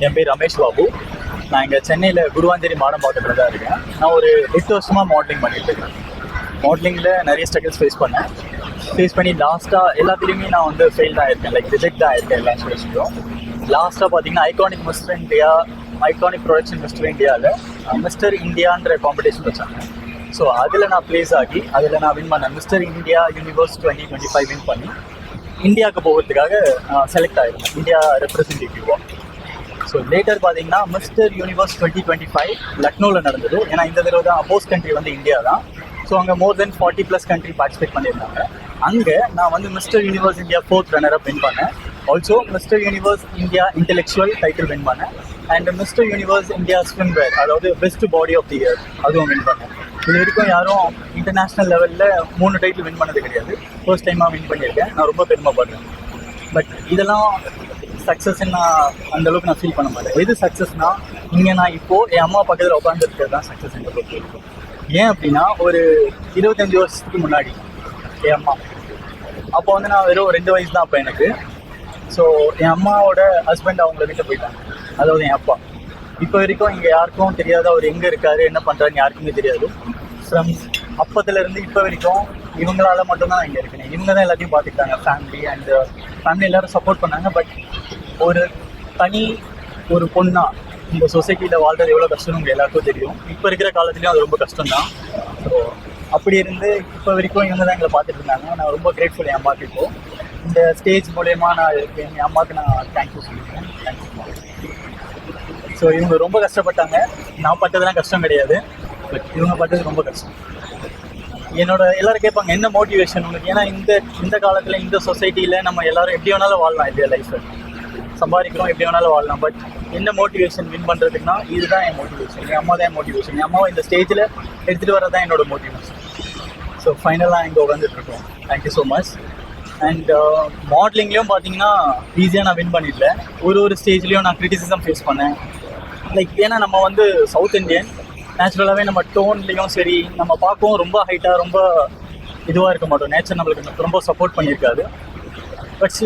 என் பேர் ரமேஷ் பாபு. நான் இங்கே சென்னையில் குருவாஞ்சேரி மாடம்பாக்கத்தில் தான் இருக்கேன். நான் ஒரு 8 வருஷமாக மாடலிங் பண்ணிட்டு இருக்கேன். மாடலிங்கில் நிறைய ஸ்ட்ரகிள்ஸ் ஃபேஸ் பண்ணி லாஸ்ட்டாக எல்லாத்துலேயுமே நான் வந்து ஃபெயில் தான் இருக்கேன், லைக் ரிஜெக்ட் தான் இருக்கேன் எல்லா ஸ்டேஜ்லையும். லாஸ்ட்டாக பார்த்தீங்கன்னா iconic mister India, iconic production mister இந்தியாவில் மிஸ்டர் இந்தியான்ற காம்படிஷன் வச்சாங்க. ஸோ அதில் நான் ப்ளேஸ் ஆகி அதில் நான் வின் பண்ணேன். மிஸ்டர் இந்தியா யூனிவர்ஸ் 2025 வின் பண்ணி இந்தியாவுக்கு போகிறதுக்காக செலக்ட் ஆகிருந்தேன், இந்தியா ரெப்ரஸன்டேட்டிவாக. ஸோ லேட்டர் பார்த்தீங்கன்னா மிஸ்டர் யூனிவர்ஸ் 2025 லக்னோவில் நடந்தது. ஏன்னா இந்த தடவை தான் அப்போஸ் கண்ட்ரி வந்து இந்தியா தான். ஸோ அங்கே மோர் தென் 40+ கண்ட்ரி பார்ட்டிசிபேட் பண்ணியிருந்தாங்க. அங்கே நான் வந்து mister universe India 4th runner up win பண்ணேன். Also mister universe India intellectual title win பண்ணேன். And mister universe India swimwear, அதாவது best body of the year, அதுவும் வின் பண்ணேன். இது வரைக்கும் யாரும் இன்டர்நேஷ்னல் லெவலில் 3 டைட்டில் வின் பண்ணது கிடையாது. ஃபர்ஸ்ட் டைமாக வின் பண்ணியிருக்கேன். நான் ரொம்ப பெருமைப்படுறேன். பட் இதெல்லாம் சக்ஸஸ்ன்னு நான் அந்தளவுக்கு நான் ஃபீல் பண்ண மாட்டேன். எது சக்ஸஸ்னால், இங்கே நான் இப்போது என் அம்மா பக்கத்தில் உட்காந்துருக்கிறது தான் சக்ஸஸ் என்ற பொறுத்து இருக்கும். ஏன் அப்படின்னா, ஒரு 25 வருஷத்துக்கு முன்னாடி என் அம்மா, அப்போ வந்து நான் வெறும் 2 வயசு தான் அப்போ எனக்கு. ஸோ என் அம்மாவோட ஹஸ்பண்ட் அவங்கள வீட்டை போயிட்டாங்க, அதாவது என் அப்பா. இப்போ வரைக்கும் இங்கே யாருக்கும் தெரியாது அவர் எங்கே இருக்காரு, என்ன பண்ணுறாருன்னு யாருக்குமே தெரியாது. ஃப்ரம் அப்பத்துலேருந்து இப்போ வரைக்கும் இவங்களால மட்டும்தான் நான் இங்கே இருக்கேன். இவங்க தான் எல்லாத்தையும் பார்த்துக்கிட்டாங்க, ஃபேமிலி எல்லோரும் சப்போர்ட் பண்ணாங்க. பட் ஒரு பொண்ணா இந்த சொசைட்டியில் வாழ்றது எவ்வளோ கஷ்டம்னு உங்களுக்கு எல்லாருக்கும் தெரியும். இப்போ இருக்கிற காலத்துலேயும் அது ரொம்ப கஷ்டம்தான். ஸோ அப்படி இருந்து இப்போ வரைக்கும் இவங்க தான் எங்களை பார்த்துட்டு இருந்தாங்க. நான் ரொம்ப கிரேட்ஃபுல் என் அம்மாவுக்கு. இப்போது இந்த ஸ்டேஜ் மூலயமா நான் என் அம்மாவுக்கு நான் தேங்க்யூ சொல்லியிருக்கேன். தேங்க்யூ. ஸோ இவங்க ரொம்ப கஷ்டப்பட்டாங்க. நான் பட்டதெல்லாம் கஷ்டம் கிடையாது, பட் இவங்க பட்டது ரொம்ப கஷ்டம். எல்லோரும் கேட்பாங்க என்ன மோட்டிவேஷன் உங்களுக்கு? ஏன்னா இந்த காலத்தில் இந்த சொசைட்டியில் நம்ம எல்லோரும் எப்படி வேணாலும் வாழலாம், இல்லையா? லைஃப்பை சம்பாதிக்கிறோம், எப்படி வேணாலும் வாழலாம். பட் என்ன மோட்டிவேஷன் வின் பண்ணுறதுக்குன்னா இதுதான் என் மோட்டிவேஷன். என் அம்மா தான் என் மோட்டிவேஷன். என் அம்மாவை இந்த ஸ்டேஜில் எடுத்துகிட்டு வரது தான் என்னோடய மோட்டிவேஷன். ஸோ ஃபைனலாக இங்கே உட்காந்துட்ருக்கோம். Thank you so much. அண்ட் மாடலிங்லேயும் பார்த்தீங்கன்னா ஈஸியாக நான் வின் பண்ணிட்டேன். ஒரு ஸ்டேஜ்லேயும் நான் கிரிட்டிசிசம் ஃபேஸ் பண்ணேன். லைக் ஏன்னா நம்ம வந்து சவுத் இண்டியன், நேச்சுரலாகவே நம்ம டோன்லேயும் சரி, நம்ம பார்க்கவும் ரொம்ப ஹைட்டாக ரொம்ப இதுவாக இருக்க மாட்டோம். நேச்சர் நம்மளுக்கு ரொம்ப சப்போர்ட் பண்ணியிருக்காது. பட்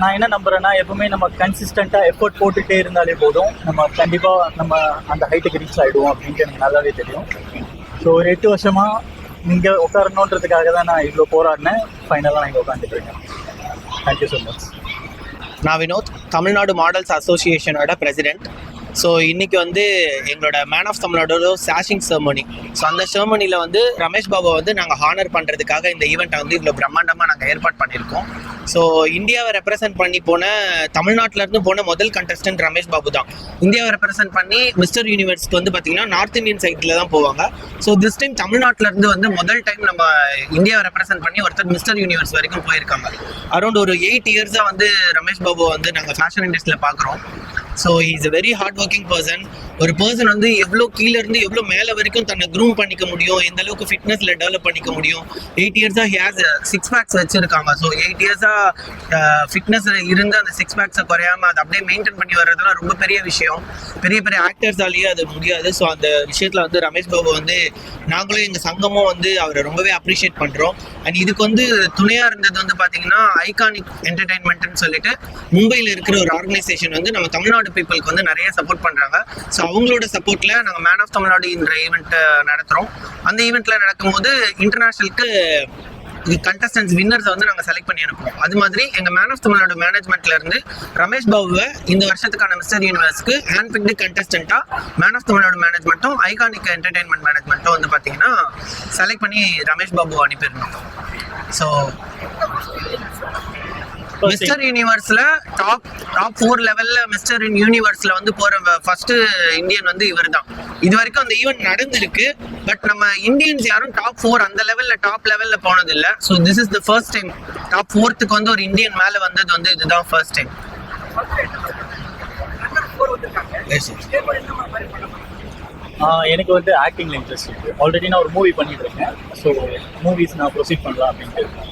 நான் என்ன நம்புகிறேன்னா, எப்பவுமே நம்ம கன்சிஸ்டண்ட்டாக எஃபோர்ட் போட்டுகிட்டே இருந்தாலே போதும், நம்ம கண்டிப்பாக நம்ம அந்த ஹைட்டுக்கு ரீச் ஆகிடுவோம் அப்படின்ட்டு எனக்கு நல்லாவே தெரியும். ஸோ ஒரு 8 வருஷமாக இங்கே உட்காரணுன்றதுக்காக தான் நான் இவ்வளோ போராடினேன். ஃபைனலாக நான் இங்கே உட்காந்துட்டு இருக்கேன். Thank you so much. நான் வினோத், தமிழ்நாடு மாடல்ஸ் அசோசியேஷனோட பிரசிடெண்ட். ஸோ இன்றைக்கி வந்து எங்களோட மேன் ஆஃப் தமிழ்நாடோட சாஷிங் செர்மனி. ஸோ அந்த செர்மனியில் வந்து ரமேஷ் பாபுவை வந்து நாங்கள் ஹானர் பண்ணுறதுக்காக இந்த ஈவெண்ட்டை வந்து இவ்வளோ பிரம்மாண்டமாக நாங்கள் ஏற்பாடு பண்ணியிருக்கோம். ஸோ இந்தியாவை ரெப்ரசென்ட் பண்ணி தமிழ்நாட்டிலேருந்து போன முதல் கண்டஸ்டன்ட் ரமேஷ் பாபு தான். இந்தியாவை ரெப்ரசென்ட் பண்ணி மிஸ்டர் யூனிவர்ஸ்க்கு வந்து பார்த்திங்கன்னா நார்த் இந்தியன் சைட்டில் தான் போவாங்க. ஸோ திஸ் டைம் தமிழ்நாட்டிலேருந்து வந்து முதல் டைம் நம்ம இந்தியாவை ரெப்ரசென்ட் பண்ணி ஒருத்தர் மிஸ்டர் யூனிவர்ஸ் வரைக்கும் போயிருக்காங்க. அரௌண்ட் ஒரு 8 இயர்ஸாக வந்து ரமேஷ் பாபுவை வந்து நாங்கள் ஃபேஷன் இண்டஸ்ட்ரியில் பார்க்குறோம். So is a very hard working person. ஒரு பர்சன் வந்து எவ்வளோ கீழேருந்து எவ்வளோ மேலே வரைக்கும் தன்னை க்ரூம் பண்ணிக்க முடியும், எந்த அளவுக்கு ஃபிட்னஸில் டெவலப் பண்ணிக்க முடியும். 8 இயர்ஸாக ஹி ஹேஸ் 6 பேக்ஸ் வச்சுருக்காங்க. ஸோ 8 இயர்ஸாக ஃபிட்னஸில் இருந்து அந்த 6 பேக்ஸை குறையாமல் அதை அப்படியே மெயின்டைன் பண்ணி வர்றதுலாம் ரொம்ப பெரிய விஷயம். பெரிய ஆக்டர்ஸாலேயே அது முடியாது. ஸோ அந்த விஷயத்தில் வந்து ரமேஷ் பாபு வந்து நாங்களும் எங்கள் சங்கமும் வந்து அவரை ரொம்பவே அப்ரிஷியேட் பண்ணுறோம். அண்ட் இதுக்கு வந்து துணையாக இருந்தது வந்து பார்த்திங்கன்னா ஐகானிக் என்டர்டைன்மெண்ட்னு சொல்லிட்டு மும்பையில் இருக்கிற ஒரு ஆர்கனைசேஷன் வந்து நம்ம தமிழ்நாடு பீப்புளுக்கு வந்து நிறைய சப்போர்ட் பண்ணுறாங்க. ஸோ அவங்களோட சப்போர்ட்டில் நாங்கள் மேன் ஆஃப் தமிழ்நாடு என்ற ஈவெண்ட்டை நடத்துகிறோம். அந்த ஈவெண்ட்டில் நடக்கும்போது இன்டர்நேஷ்னலுக்கு கண்டஸ்டன்ஸ் வின்னர்ஸை வந்து நாங்கள் செலக்ட் பண்ணி அனுப்புவோம். அது மாதிரி எங்கள் மேன் ஆஃப் தமிழ்நாடு மேனேஜ்மெண்ட்லேருந்து ரமேஷ் பாபுவை இந்த வருஷத்துக்கான மிஸ்டர் யூனிவர்ஸ்க்கு ஹேண்ட் பிக்டு கண்டஸ்டண்ட்டாக மேன் ஆஃப் தமிழ்நாடு மேனேஜ்மெண்ட்டும் ஐகானிக் என்டர்டைன்மெண்ட் மேனேஜ்மெண்ட்டும் வந்து பார்த்தீங்கன்னா செலக்ட் பண்ணி ரமேஷ் பாபு அனுப்பியிருந்தோம். ஸோ மிஸ்டர் யூனிவர்ஸ்ல டாப் 4 லெவல்ல மிஸ்டர் யூனிவர்ஸ்ல வந்து போற ஃபர்ஸ்ட் இந்தியன் வந்து இவர் தான். இது வரைக்கும் அந்த ஈவெண்ட் நடந்திருக்கு, பட் நம்ம இந்தியன்ஸ் யாரும் டாப் 4 அந்த லெவல்ல டாப் லெவல்ல போனது இல்லை. So this is the first time top 4க்கு வந்து ஒரு இந்தியன் மேல வந்தது வந்து இதுதான் ஃபர்ஸ்ட் டைம். எனக்கு வந்து ஆக்டிங்ல இன்ட்ரெஸ்ட் இருக்குது. ஆல்ரெடி நான் ஒரு மூவி பண்ணிட்டு இருக்கேன். ஸோ மூவிஸ் நான் ப்ரொசீட் பண்ணலாம் அப்படின்ட்டு இருக்கேன்.